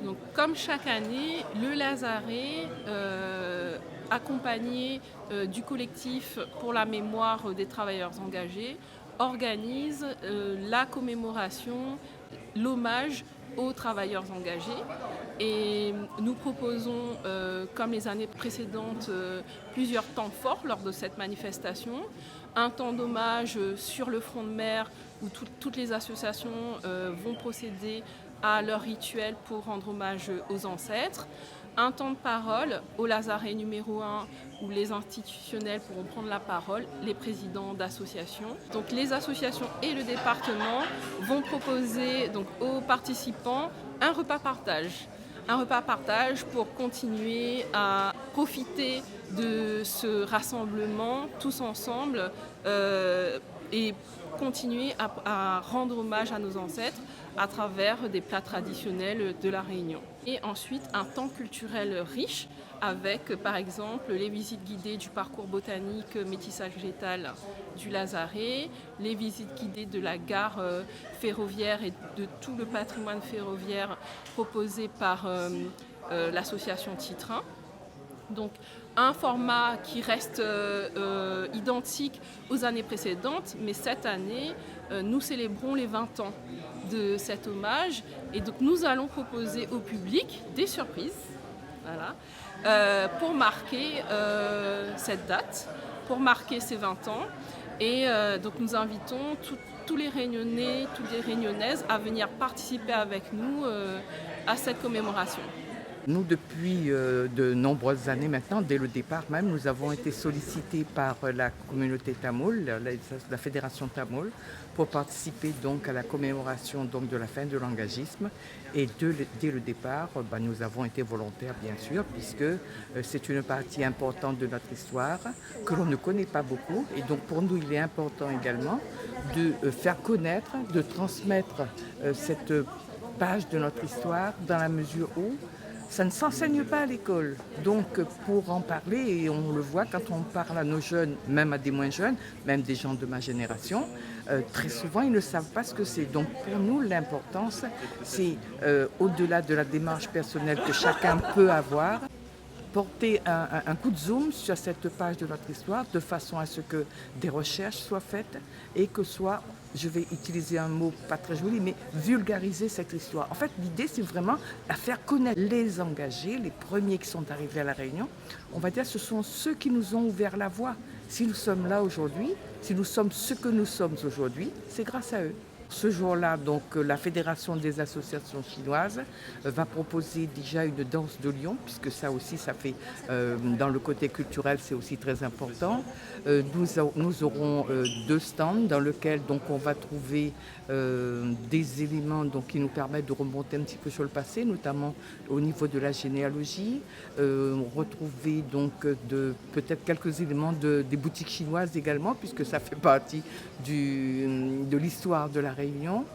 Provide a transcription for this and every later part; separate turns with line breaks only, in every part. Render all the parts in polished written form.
Donc, comme chaque année, le Lazaret, accompagné du collectif pour la mémoire des travailleurs engagés, organise la commémoration, l'hommage aux travailleurs engagés. Et nous proposons, comme les années précédentes, plusieurs temps forts lors de cette manifestation. Un temps d'hommage sur le front de mer où toutes les associations vont procéder à leur rituel pour rendre hommage aux ancêtres. Un temps de parole au Lazaret numéro 1 où les institutionnels pourront prendre la parole, les présidents d'associations. Donc les associations et le département vont proposer donc, aux participants un repas partage. Un repas partage pour continuer à profiter de ce rassemblement tous ensemble et continuer à rendre hommage à nos ancêtres à travers des plats traditionnels de la Réunion. Et ensuite, un temps culturel riche avec, par exemple, les visites guidées du parcours botanique métissage végétal du Lazaret, les visites guidées de la gare ferroviaire et de tout le patrimoine ferroviaire proposé par l'association Titrin. Donc un format qui reste identique aux années précédentes, mais cette année, nous célébrons les 20 ans de cet hommage. Et donc nous allons proposer au public des surprises pour marquer cette date, pour marquer ces 20 ans. Et donc nous invitons tous les Réunionnais, toutes les Réunionnaises à venir participer avec nous à cette commémoration.
Nous, depuis de nombreuses années maintenant, dès le départ même, nous avons été sollicités par la communauté tamoule, la fédération tamoule, pour participer donc à la commémoration donc, de la fin de l'engagisme. Et dès le départ, nous avons été volontaires, bien sûr, puisque c'est une partie importante de notre histoire que l'on ne connaît pas beaucoup. Et donc pour nous, il est important également de faire connaître, de transmettre cette page de notre histoire dans la mesure où ça ne s'enseigne pas à l'école. Donc pour en parler, et on le voit quand on parle à nos jeunes, même à des moins jeunes, même des gens de ma génération, très souvent ils ne savent pas ce que c'est. Donc pour nous, l'importance, c'est au-delà de la démarche personnelle que chacun peut avoir, porter un coup de zoom sur cette page de notre histoire de façon à ce que des recherches soient faites et que soit, je vais utiliser un mot pas très joli, mais vulgariser cette histoire. En fait, l'idée, c'est vraiment à faire connaître les engagés, les premiers qui sont arrivés à La Réunion. On va dire ce sont ceux qui nous ont ouvert la voie. Si nous sommes là aujourd'hui, si nous sommes ce que nous sommes aujourd'hui, c'est grâce à eux. Ce jour-là, donc, la Fédération des associations chinoises va proposer déjà une danse de lion, puisque ça aussi, ça fait, dans le côté culturel, c'est aussi très important. Nous aurons deux stands dans lesquels donc, on va trouver des éléments donc, qui nous permettent de remonter un petit peu sur le passé, notamment au niveau de la généalogie. Retrouver donc peut-être quelques éléments des boutiques chinoises également, puisque ça fait partie de l'histoire de la Réunion.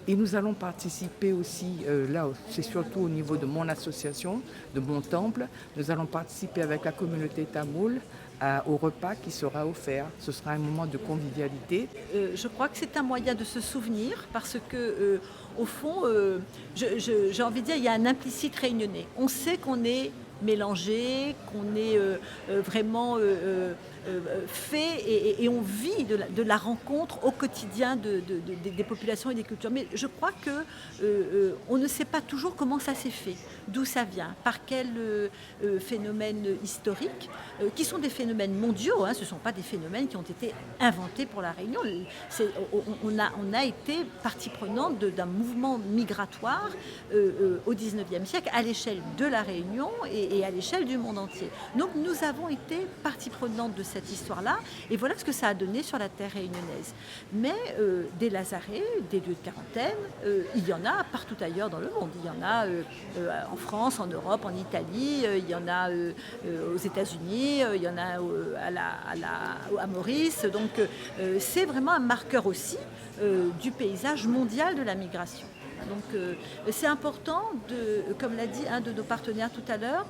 Et nous allons participer aussi, là c'est surtout au niveau de mon association, de mon temple, nous allons participer avec la communauté tamoule au repas qui sera offert. Ce sera un moment de convivialité.
Je crois que c'est un moyen de se souvenir parce que, au fond, j'ai envie de dire, il y a un implicite réunionnais. On sait qu'on est mélangé, qu'on est vraiment fait et on vit de la rencontre au quotidien des populations et des cultures. Mais je crois que on ne sait pas toujours comment ça s'est fait, d'où ça vient, par quel phénomène historique, qui sont des phénomènes mondiaux, hein, ce ne sont pas des phénomènes qui ont été inventés pour la Réunion. On a été partie prenante d'un mouvement migratoire au XIXe siècle à l'échelle de la Réunion et à l'échelle du monde entier. Donc nous avons été partie prenante de cette histoire-là et voilà ce que ça a donné sur la terre réunionnaise. Mais des Lazarets, des lieux de quarantaine, il y en a partout ailleurs dans le monde. Il y en a en France, en Europe, en Italie, il y en a aux États-Unis, il y en a à Maurice. Donc c'est vraiment un marqueur aussi du paysage mondial de la migration. Donc c'est important, comme l'a dit un de nos partenaires tout à l'heure,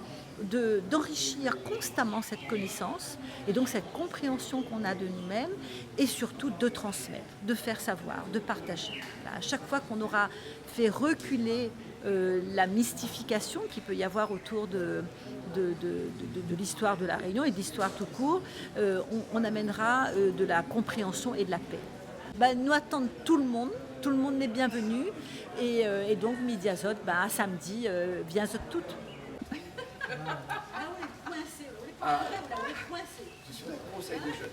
d'enrichir constamment cette connaissance et donc cette compréhension qu'on a de nous-mêmes et surtout de transmettre, de faire savoir, de partager. À chaque fois qu'on aura fait reculer la mystification qu'il peut y avoir autour de l'histoire de la Réunion et de l'histoire tout court, on amènera de la compréhension et de la paix. Nous attendons tout le monde est bienvenu et donc Midi Azote, à samedi, viens toutes.
Je suis au conseil des jeunes.